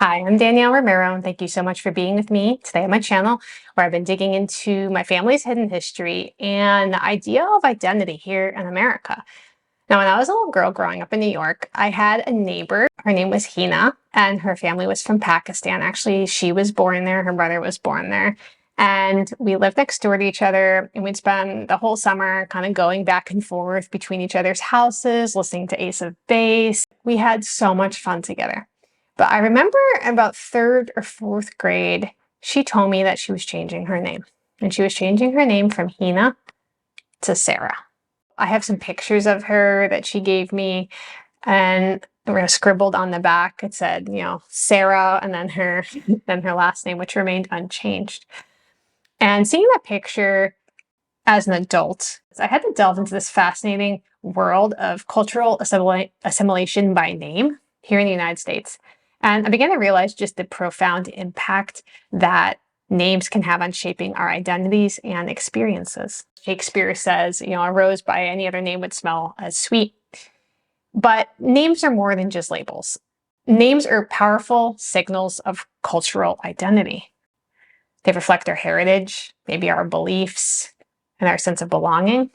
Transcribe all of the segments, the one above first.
Hi, I'm Danielle Romero, and thank you so much for being with me today on my channel, where I've been digging into my family's hidden history and the idea of identity here in America. Now, when I was a little girl growing up in New York, I had a neighbor. Her name was Hina, and her family was from Pakistan. Actually, she was born there, her brother was born there. And we lived next door to each other, and we'd spend the whole summer kind of going back and forth between each other's houses, listening to Ace of Base. We had so much fun together. But I remember about third or fourth grade, she told me that she was changing her name. And she was changing her name from Hina to Sarah. I have some pictures of her that she gave me, and were scribbled on the back. It said, Sarah, and then her last name, which remained unchanged. And seeing that picture as an adult, I had to delve into this fascinating world of cultural assimilation by name here in the United States. And I began to realize just the profound impact that names can have on shaping our identities and experiences. Shakespeare says, a rose by any other name would smell as sweet. But names are more than just labels. Names are powerful signals of cultural identity. They reflect our heritage, maybe our beliefs, and our sense of belonging.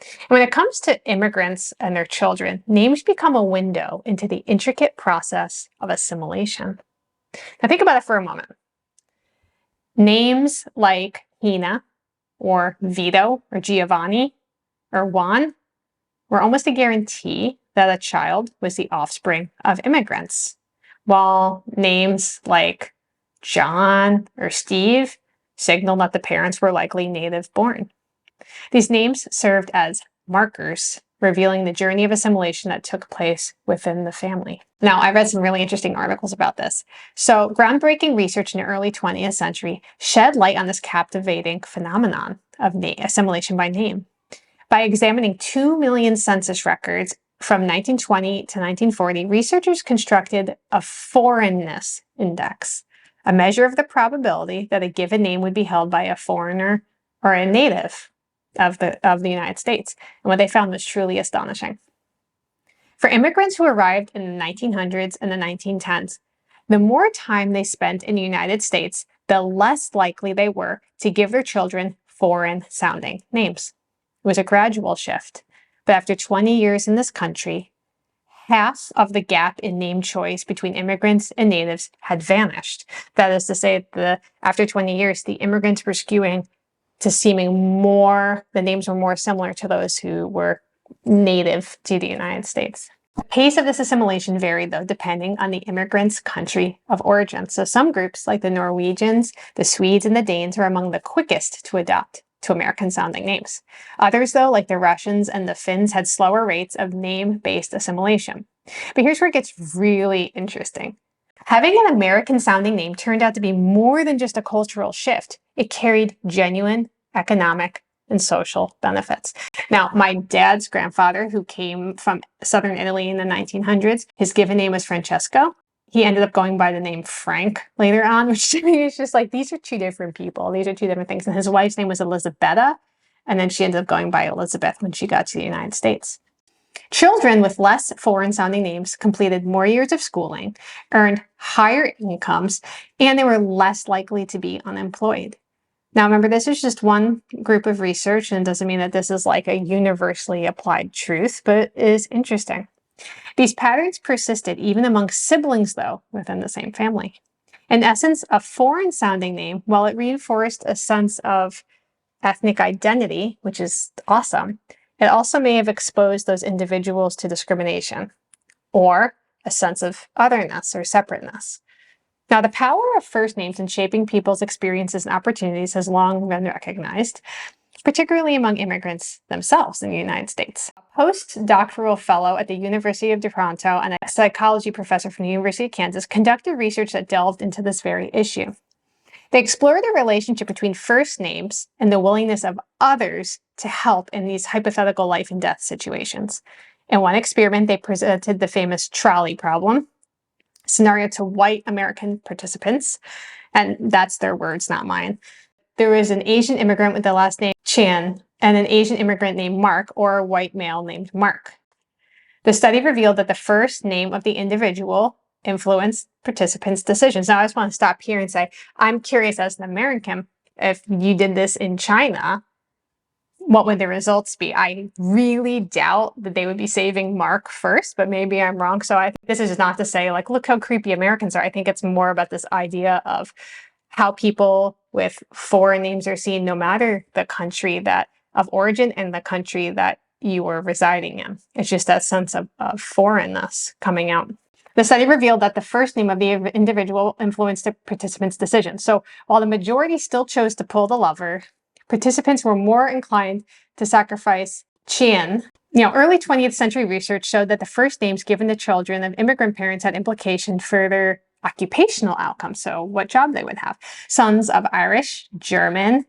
And when it comes to immigrants and their children, names become a window into the intricate process of assimilation. Now think about it for a moment. Names like Hina, or Vito, or Giovanni, or Juan were almost a guarantee that a child was the offspring of immigrants, while names like John or Steve signaled that the parents were likely native born. These names served as markers, revealing the journey of assimilation that took place within the family. Now, I read some really interesting articles about this. So, groundbreaking research in the early 20th century shed light on this captivating phenomenon of assimilation by name. By examining 2 million census records from 1920 to 1940, researchers constructed a foreignness index, a measure of the probability that a given name would be held by a foreigner or a native of the United States. And what they found was truly astonishing. For immigrants who arrived in the 1900s and the 1910s, the more time they spent in the United States, the less likely they were to give their children foreign-sounding names. It was a gradual shift, but after 20 years in this country, half of the gap in name choice between immigrants and natives had vanished. That is to say, after 20 years, the immigrants were skewing to seeming the names were more similar to those who were native to the United States. The pace of this assimilation varied, though, depending on the immigrants' country of origin. So some groups, like the Norwegians, the Swedes, and the Danes, were among the quickest to adopt to American-sounding names. Others, though, like the Russians and the Finns, had slower rates of name-based assimilation. But here's where it gets really interesting. Having an American-sounding name turned out to be more than just a cultural shift. It carried genuine economic and social benefits. Now, my dad's grandfather, who came from southern Italy in the 1900s, his given name was Francesco. He ended up going by the name Frank later on, which to me is just like, these are two different people. These are two different things. And his wife's name was Elisabetta, and then she ended up going by Elizabeth when she got to the United States. Children with less foreign-sounding names completed more years of schooling, earned higher incomes, and they were less likely to be unemployed. Now, remember, this is just one group of research, and it doesn't mean that this is like a universally applied truth, but it is interesting. These patterns persisted even among siblings, though, within the same family. In essence, a foreign-sounding name, while it reinforced a sense of ethnic identity, which is awesome, it also may have exposed those individuals to discrimination or a sense of otherness or separateness. Now, the power of first names in shaping people's experiences and opportunities has long been recognized, particularly among immigrants themselves in the United States. A postdoctoral fellow at the University of Toronto and a psychology professor from the University of Kansas conducted research that delved into this very issue. They explored the relationship between first names and the willingness of others to help in these hypothetical life and death situations. In one experiment, they presented the famous trolley problem scenario to white American participants, and that's their words, not mine. There was an Asian immigrant with the last name Chan and an Asian immigrant named Mark, or a white male named Mark. The study revealed that the first name of the individual influenced participants' decisions. Now, I just want to stop here and say, I'm curious as an American, if you did this in China, what would the results be? I really doubt that they would be saving Mark first, but maybe I'm wrong. So I think this is not to say like, look how creepy Americans are. I think it's more about this idea of how people with foreign names are seen, no matter the country that of origin and the country that you are residing in. It's just that sense of foreignness coming out. The study revealed that the first name of the individual influenced the participants' decision. So while the majority still chose to pull the lever, participants were more inclined to sacrifice chin. Early 20th century research showed that the first names given to children of immigrant parents had implications for their occupational outcomes, so what job they would have. Sons of Irish, German,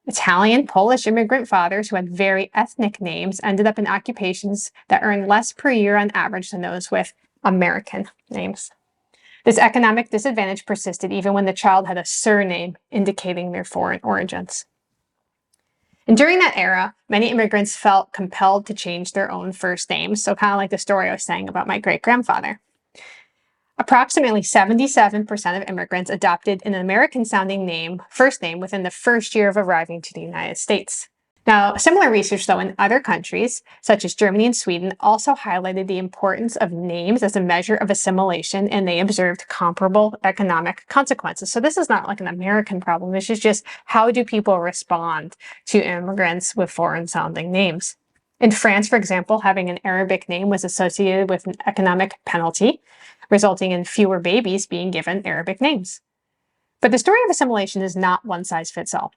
Italian, Polish immigrant fathers who had very ethnic names ended up in occupations that earned less per year on average than those with American names. This economic disadvantage persisted even when the child had a surname indicating their foreign origins. And during that era, many immigrants felt compelled to change their own first names, so kind of like the story I was saying about my great-grandfather. Approximately 77% of immigrants adopted an American-sounding first name within the first year of arriving to the United States. Now, similar research, though, in other countries, such as Germany and Sweden, also highlighted the importance of names as a measure of assimilation, and they observed comparable economic consequences. So this is not like an American problem. This is just how do people respond to immigrants with foreign-sounding names. In France, for example, having an Arabic name was associated with an economic penalty, resulting in fewer babies being given Arabic names. But the story of assimilation is not one size fits all.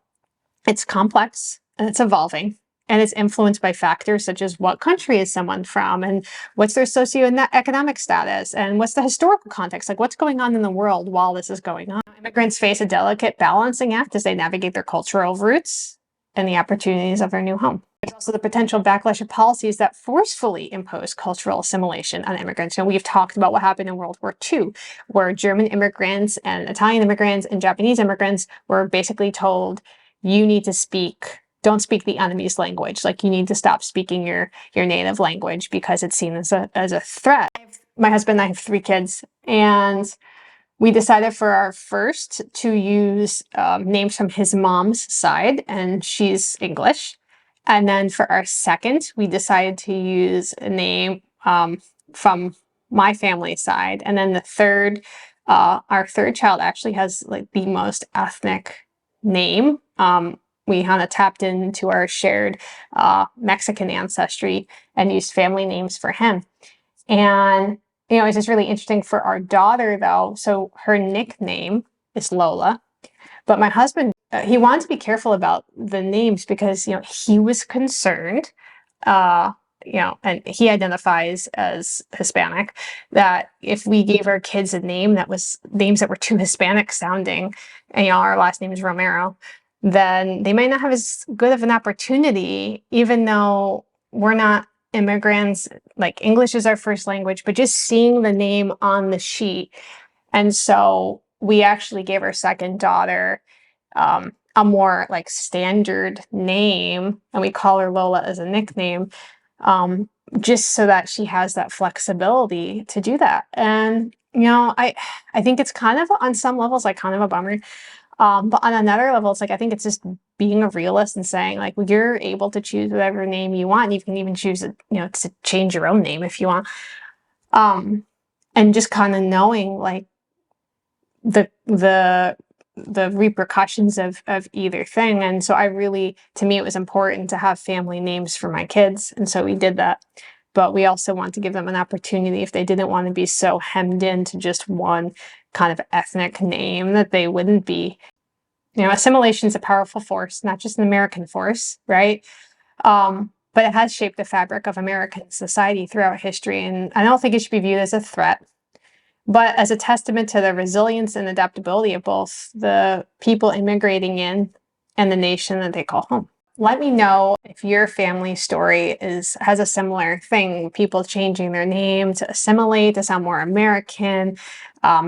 It's complex, and it's evolving, and it's influenced by factors such as what country is someone from, and what's their socioeconomic status, and what's the historical context, like what's going on in the world while this is going on. Immigrants face a delicate balancing act as they navigate their cultural roots and the opportunities of their new home. There's also the potential backlash of policies that forcefully impose cultural assimilation on immigrants. We've talked about what happened in World War II, where German immigrants and Italian immigrants and Japanese immigrants were basically told, you need to don't speak the enemy's language. Like, you need to stop speaking your native language because it's seen as a threat. My husband and I have 3 kids, and we decided for our first to use names from his mom's side, and she's English. And then for our second, we decided to use a name from my family side. And then the third, our third child actually has like the most ethnic name. We kind of tapped into our shared Mexican ancestry and used family names for him. And, it's just really interesting for our daughter, though. So her nickname is Lola. But my husband, he wanted to be careful about the names because, he was concerned, and he identifies as Hispanic, that if we gave our kids a name that was names that were too Hispanic sounding, and, our last name is Romero, then they might not have as good of an opportunity, even though we're not immigrants, like English is our first language, but just seeing the name on the sheet. And so we actually gave our second daughter a more like standard name, and we call her Lola as a nickname, just so that she has that flexibility to do that. And, I think it's kind of, on some levels, like kind of a bummer. But on another level, it's like, I think it's just being a realist and saying, like, well, you're able to choose whatever name you want. You can even choose, to change your own name if you want. And just kind of knowing, like, the repercussions of either thing. And so to me, it was important to have family names for my kids. And so we did that. But we also want to give them an opportunity, if they didn't want to be so hemmed into just one kind of ethnic name, that they wouldn't be. Assimilation is a powerful force, not just an American force, right? But it has shaped the fabric of American society throughout history. And I don't think it should be viewed as a threat, but as a testament to the resilience and adaptability of both the people immigrating in and the nation that they call home. Let me know if your family story has a similar thing, people changing their name to assimilate, to sound more American.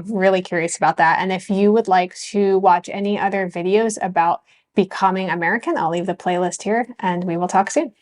Really curious about that. And if you would like to watch any other videos about becoming American, I'll leave the playlist here, and we will talk soon.